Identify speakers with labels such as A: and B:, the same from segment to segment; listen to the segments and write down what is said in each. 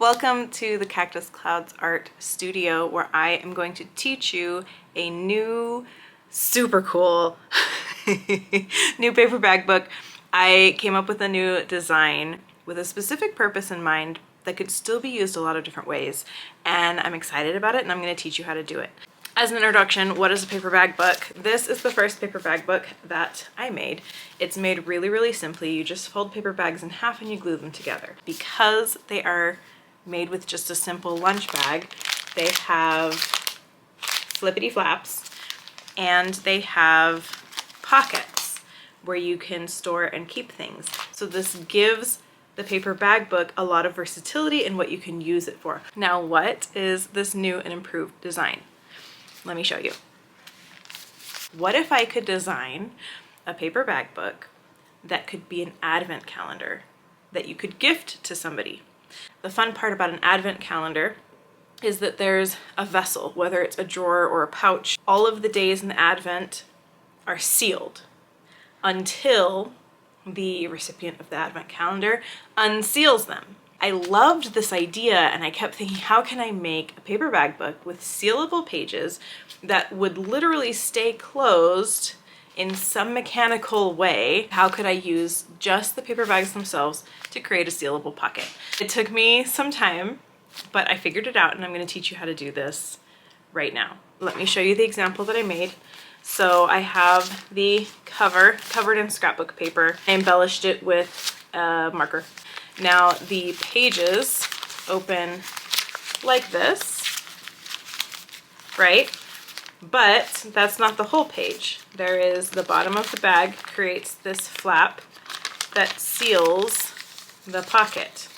A: Welcome to the Cactus Clouds Art Studio, where I am going to teach you a new, super cool new paper bag book. I came up with a new design with a specific purpose in mind that could still be used a lot of different ways, and I'm excited about it, and I'm going to teach you how to do it. As an introduction, what is a paper bag book? This is the first paper bag book that I made. It's made really, really simply. You just fold paper bags in half and you glue them together. Because they are made with just a simple lunch bag, they have flippity flaps and they have pockets where you can store and keep things. So this gives the paper bag book a lot of versatility in what you can use it for. Now, what is this new and improved design? Let me show you. What if I could design a paper bag book that could be an advent calendar that you could gift to somebody? The fun part about an advent calendar is that there's a vessel, whether it's a drawer or a pouch. All of the days in the advent are sealed until the recipient of the advent calendar unseals them. I loved this idea, and I kept thinking, how can I make a paper bag book with sealable pages that would literally stay closed in some mechanical way? How could I use just the paper bags themselves to create a sealable pocket? It took me some time, but I figured it out, and I'm going to teach you how to do this right now. Let me show you the example that I made. So I have the cover covered in scrapbook paper. I embellished it with a marker. Now the pages open like this, right? But that's not the whole page. There is the bottom of the bag creates this flap that seals the pocket.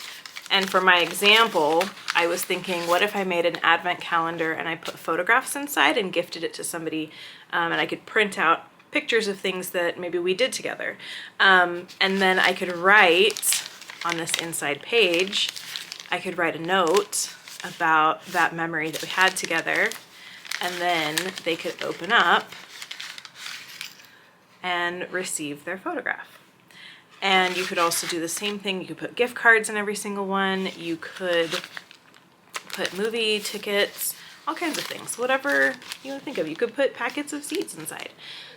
A: And for my example, I was thinking, what if I made an advent calendar and I put photographs inside and gifted it to somebody, and I could print out pictures of things that maybe we did together. And then I could write on this inside page, I could write a note about that memory that we had together, and then they could open up and receive their photograph. And you could also do the same thing. You could put gift cards in every single one. You could put movie tickets, all kinds of things, whatever you would think of. You could put packets of seeds inside.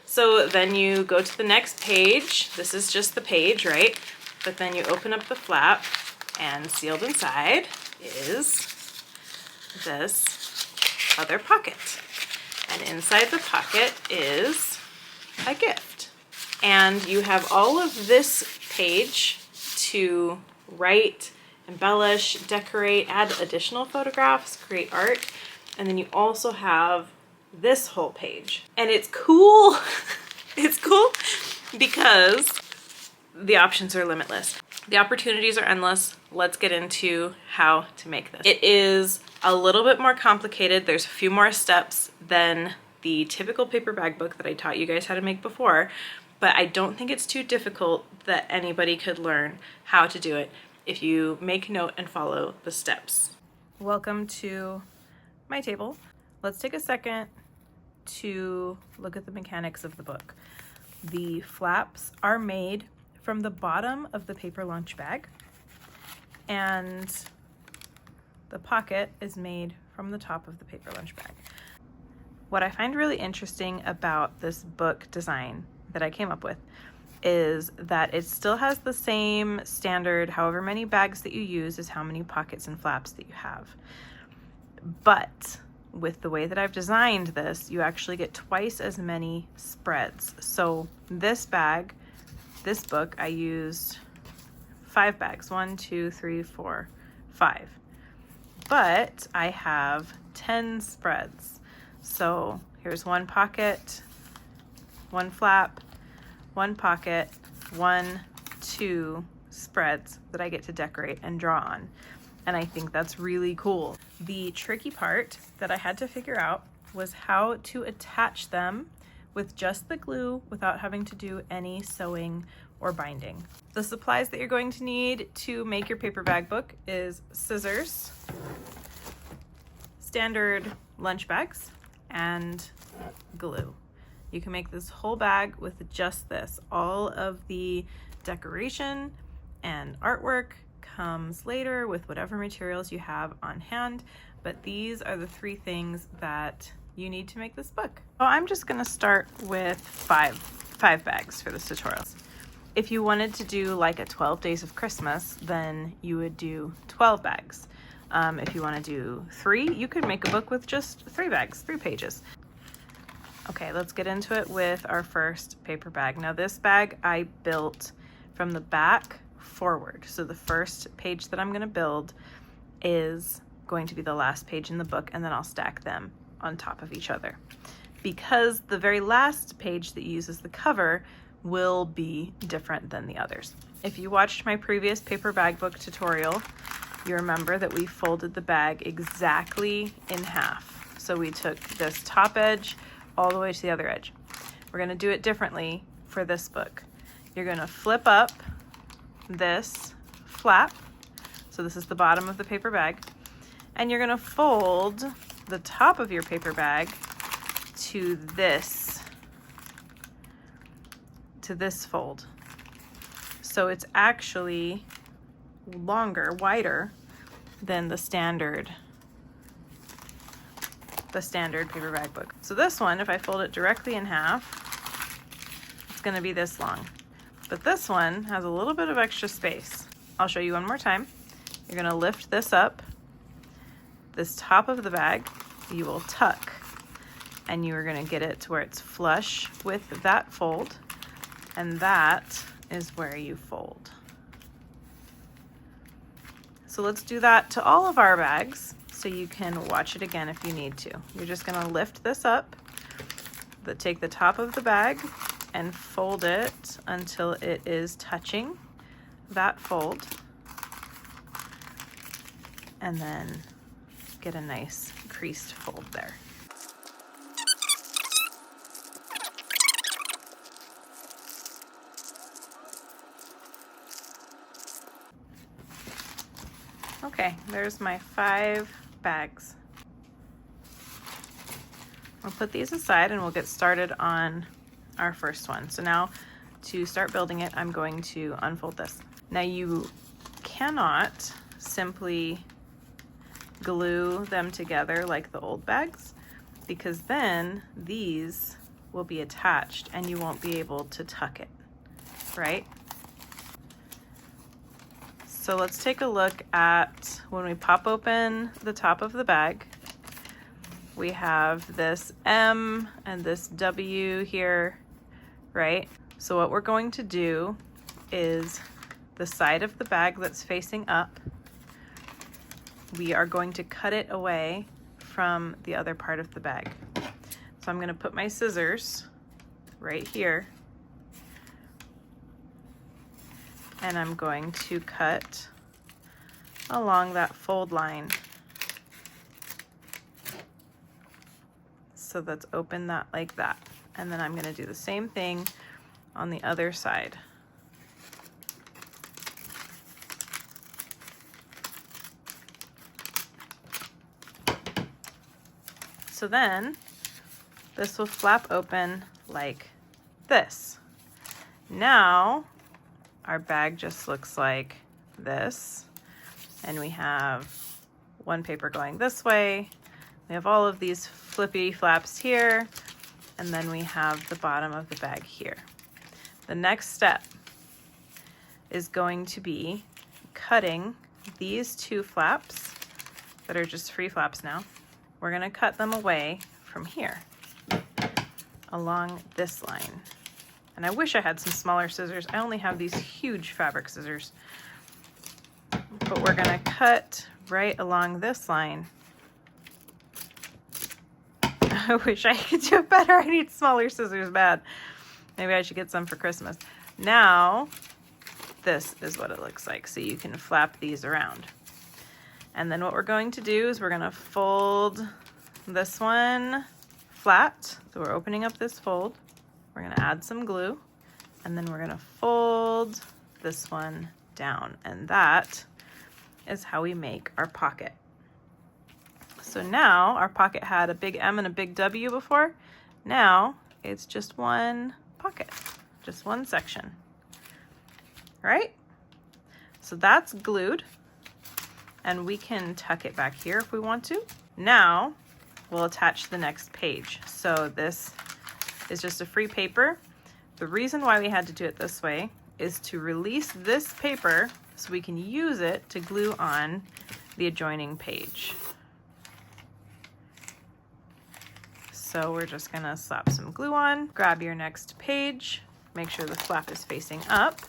A: So then you go to the next page. This is just the page, right? But then you open up the flap, and sealed inside is this other pocket. And inside the pocket is a gift. And you have all of this page to write, embellish, decorate, add additional photographs, create art. And then you also have this whole page. And it's cool. It's cool because the options are limitless. The opportunities are endless. Let's get into how to make this. It is a little bit more complicated. There's a few more steps than the typical paper bag book that I taught you guys how to make before, but I don't think it's too difficult that anybody could learn how to do it if you make note and follow the steps. Welcome to my table. Let's take a second to look at the mechanics of the book. The flaps are made from the bottom of the paper lunch bag, and the pocket is made from the top of the paper lunch bag. What I find really interesting about this book design that I came up with is that it still has the same standard, however many bags that you use is how many pockets and flaps that you have. But with the way that I've designed this, you actually get twice as many spreads. So this book, I used 5 bags, 1, 2, 3, 4, 5. But I have 10 spreads. So here's one pocket, one flap, one pocket, 1, 2 spreads that I get to decorate and draw on. And I think that's really cool. The tricky part that I had to figure out was how to attach them with just the glue without having to do any sewing or binding. The supplies that you're going to need to make your paper bag book is scissors, standard lunch bags, and glue. You can make this whole bag with just this. All of the decoration and artwork comes later with whatever materials you have on hand, but these are the 3 things that you need to make this book. So I'm just gonna start with five bags for this tutorial. If you wanted to do like a 12 days of Christmas, then you would do 12 bags. If you want to do 3, you could make a book with just 3 bags, 3 pages. Okay, let's get into it with our first paper bag. Now this bag I built from the back forward. So the first page that I'm going to build is going to be the last page in the book, and then I'll stack them on top of each other. Because the very last page that uses the cover will be different than the others. If you watched my previous paper bag book tutorial, you remember that we folded the bag exactly in half. So we took this top edge all the way to the other edge. We're going to do it differently for this book. You're going to flip up this flap. So this is the bottom of the paper bag. And you're going to fold the top of your paper bag to this fold. So it's actually longer, wider than the standard paper bag book. So this one, if I fold it directly in half, it's going to be this long. But this one has a little bit of extra space. I'll show you one more time. You're going to lift this up. This top of the bag, you will tuck, and you are going to get it to where it's flush with that fold, and that is where you fold. So let's do that to all of our bags so you can watch it again if you need to. You're just going to lift this up, but take the top of the bag and fold it until it is touching that fold, and then get a nice creased fold there. Okay, there's my 5 bags. I'll put these aside and we'll get started on our first one. So now to start building it, I'm going to unfold this. Now you cannot simply glue them together like the old bags, because then these will be attached and you won't be able to tuck it, right? So let's take a look at when we pop open the top of the bag. We have this M and this W here, right? So what we're going to do is the side of the bag that's facing up, we are going to cut it away from the other part of the bag. So I'm going to put my scissors right here, and I'm going to cut along that fold line. So let's open that like that. And then I'm going to do the same thing on the other side. So then this will flap open like this. Now our bag just looks like this, and we have one paper going this way. We have all of these flippy flaps here, and then we have the bottom of the bag here. The next step is going to be cutting these 2 flaps that are just free flaps now. We're going to cut them away from here along this line. And I wish I had some smaller scissors. I only have these huge fabric scissors. But we're going to cut right along this line. I wish I could do it better. I need smaller scissors bad. Maybe I should get some for Christmas. Now, this is what it looks like. So you can flap these around. And then what we're going to do is we're going to fold this one flat. So we're opening up this fold. We're going to add some glue, and then we're going to fold this one down. And that is how we make our pocket. So now our pocket had a big M and a big W before. Now it's just one pocket, just one section. All right? So that's glued, and we can tuck it back here if we want to. Now we'll attach the next page. So this is just a free paper. The reason why we had to do it this way is to release this paper so we can use it to glue on the adjoining page. So we're just gonna slap some glue on, grab your next page, make sure the flap is facing up,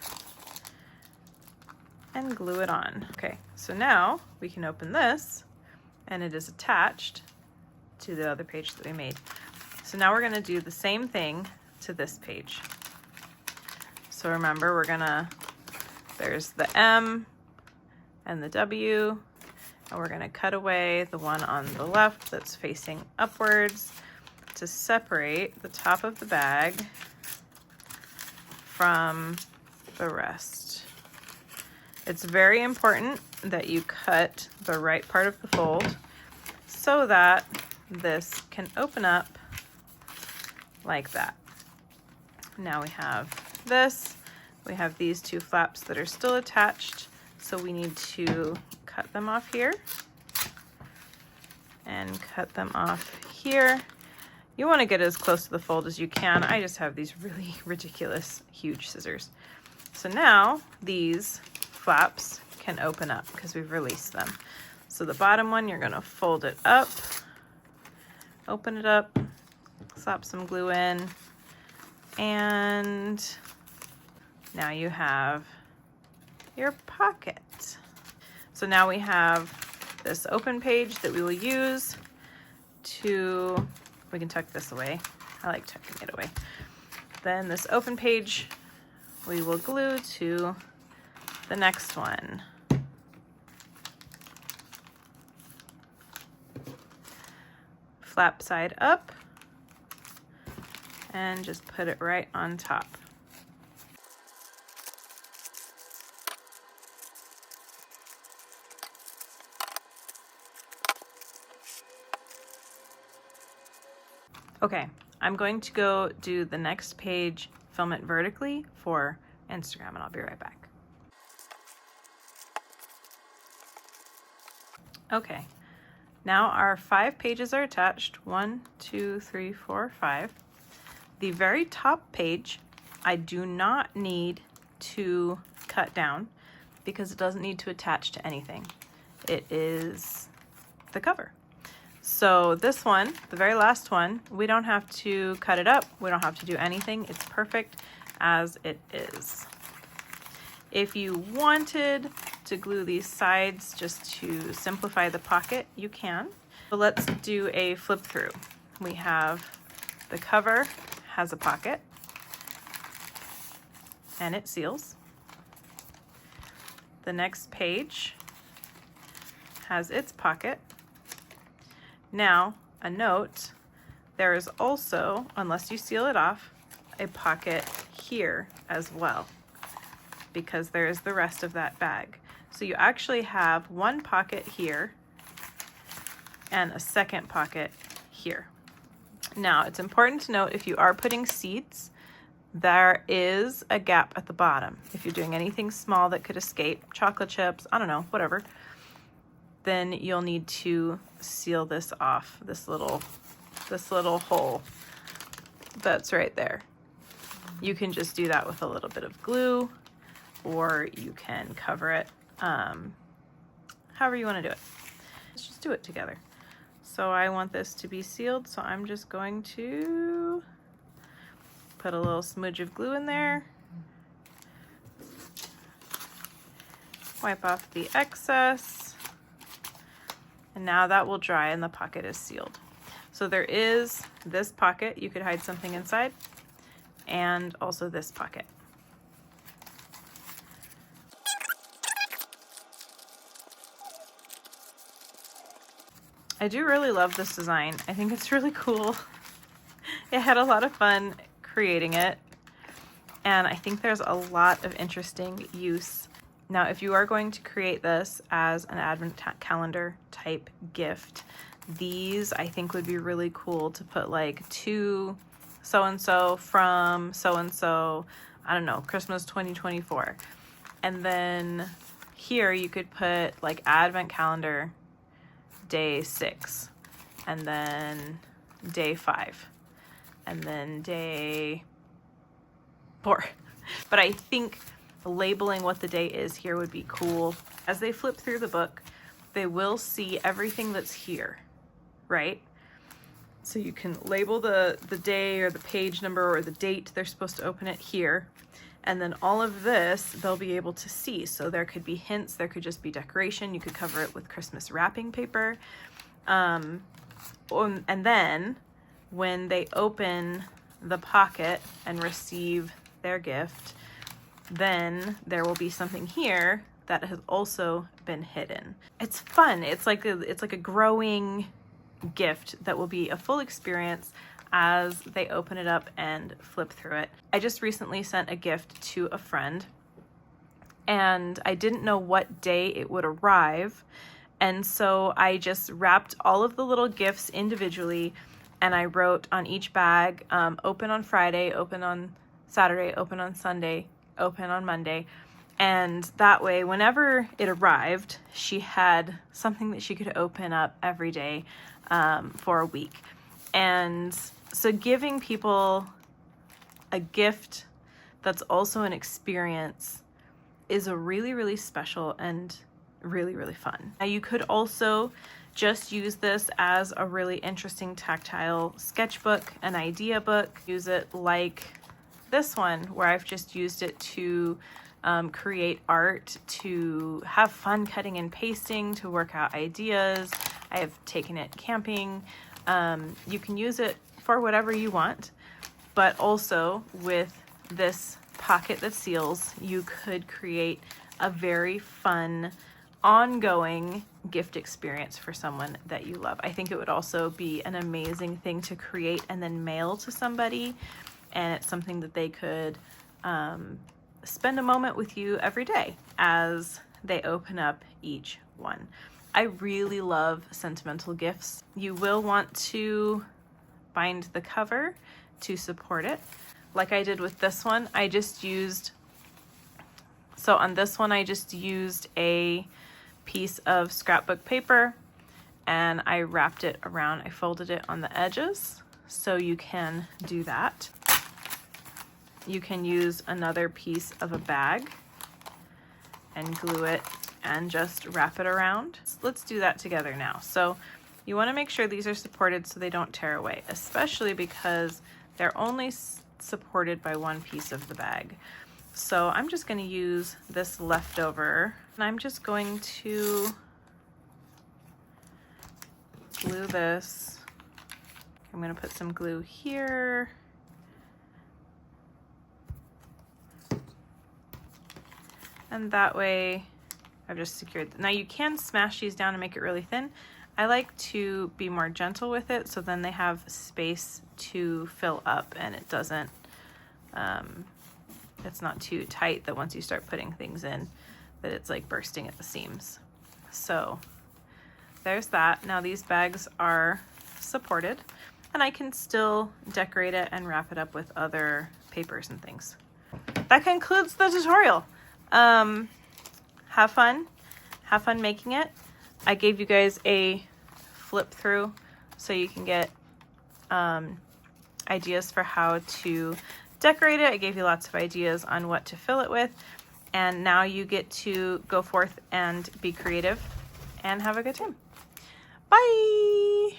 A: and glue it on. Okay, so now we can open this, and it is attached to the other page that we made. So now we're gonna do the same thing to this page. So remember, there's the M and the W, and we're gonna cut away the one on the left that's facing upwards to separate the top of the bag from the rest. It's very important that you cut the right part of the fold so that this can open up like that. Now we have this. We have these two flaps that are still attached, so we need to cut them off here and cut them off here. You want to get as close to the fold as you can. I just have these really ridiculous huge scissors. So now these flaps can open up because we've released them. So the bottom one, you're going to fold it up, open it up, slap some glue in, and now you have your pocket. So now we have this open page that we will use to, we can tuck this away. I like tucking it away. Then this open page we will glue to the next one. Flap side up and just put it right on top. Okay, I'm going to go do the next page, film it vertically for Instagram, and I'll be right back. Okay, now our 5 pages are attached. 1, 2, 3, 4, 5. The very top page, I do not need to cut down because it doesn't need to attach to anything. It is the cover. So this one, the very last one, we don't have to cut it up. We don't have to do anything. It's perfect as it is. If you wanted to glue these sides just to simplify the pocket, you can. But let's do a flip through. We have the cover has a pocket and it seals. The next page has its pocket. Now, a note, there is also, unless you seal it off, a pocket here as well, because there is the rest of that bag. So you actually have one pocket here and a second pocket here. Now, it's important to note if you are putting seeds, there is a gap at the bottom. If you're doing anything small that could escape, chocolate chips, I don't know, whatever, then you'll need to seal this off, this little hole that's right there. You can just do that with a little bit of glue, or you can cover it however you want to do it. Let's just do it together. So I want this to be sealed, so I'm just going to put a little smudge of glue in there, wipe off the excess, and now that will dry and the pocket is sealed. So there is this pocket, you could hide something inside, and also this pocket. I do really love this design. I think it's really cool. I had a lot of fun creating it, and I think there's a lot of interesting use. Now, if you are going to create this as an advent calendar type gift, these I think would be really cool to put like to so-and-so from so-and-so, I don't know, Christmas 2024. And then here you could put like advent calendar day 6, and then day 5, and then day 4. But I think labeling what the day is here would be cool. As they flip through the book, they will see everything that's here, right? So you can label the day or the page number or the date they're supposed to open it here. And then all of this they'll be able to see. So there could be hints, there could just be decoration. You could cover it with Christmas wrapping paper. And then when they open the pocket and receive their gift, then there will be something here that has also been hidden. It's fun. It's like a growing gift that will be a full experience as they open it up and flip through it. I just recently sent a gift to a friend, and I didn't know what day it would arrive, and so I just wrapped all of the little gifts individually, and I wrote on each bag, open on Friday, open on Saturday, open on Sunday, open on Monday. And that way, whenever it arrived, she had something that she could open up every day for a week. And so giving people a gift that's also an experience is a really, really special and really, really fun. Now you could also just use this as a really interesting tactile sketchbook, an idea book. Use it like this one, where I've just used it to create art, to have fun cutting and pasting, to work out ideas. I have taken it camping. You can use it for whatever you want, but also with this pocket that seals, you could create a very fun, ongoing gift experience for someone that you love. I think it would also be an amazing thing to create and then mail to somebody, and it's something that they could spend a moment with you every day as they open up each one. I really love sentimental gifts. You will want to bind the cover to support it. Like I did with this one, I just used a piece of scrapbook paper, and I wrapped it around. I folded it on the edges, so you can do that. You can use another piece of a bag and glue it and just wrap it around. Let's do that together now. So you want to make sure these are supported so they don't tear away, especially because they're only supported by one piece of the bag. So I'm just going to use this leftover, and I'm just going to glue this. I'm going to put some glue here. And that way I've just secured. Now you can smash these down and make it really thin. I like to be more gentle with it, so then they have space to fill up and it doesn't, it's not too tight that once you start putting things in that it's like bursting at the seams. So there's that. Now these bags are supported, and I can still decorate it and wrap it up with other papers and things. That concludes the tutorial. Have fun making it. I gave you guys a flip through so you can get ideas for how to decorate it. I gave you lots of ideas on what to fill it with, and now you get to go forth and be creative and have a good time. Bye!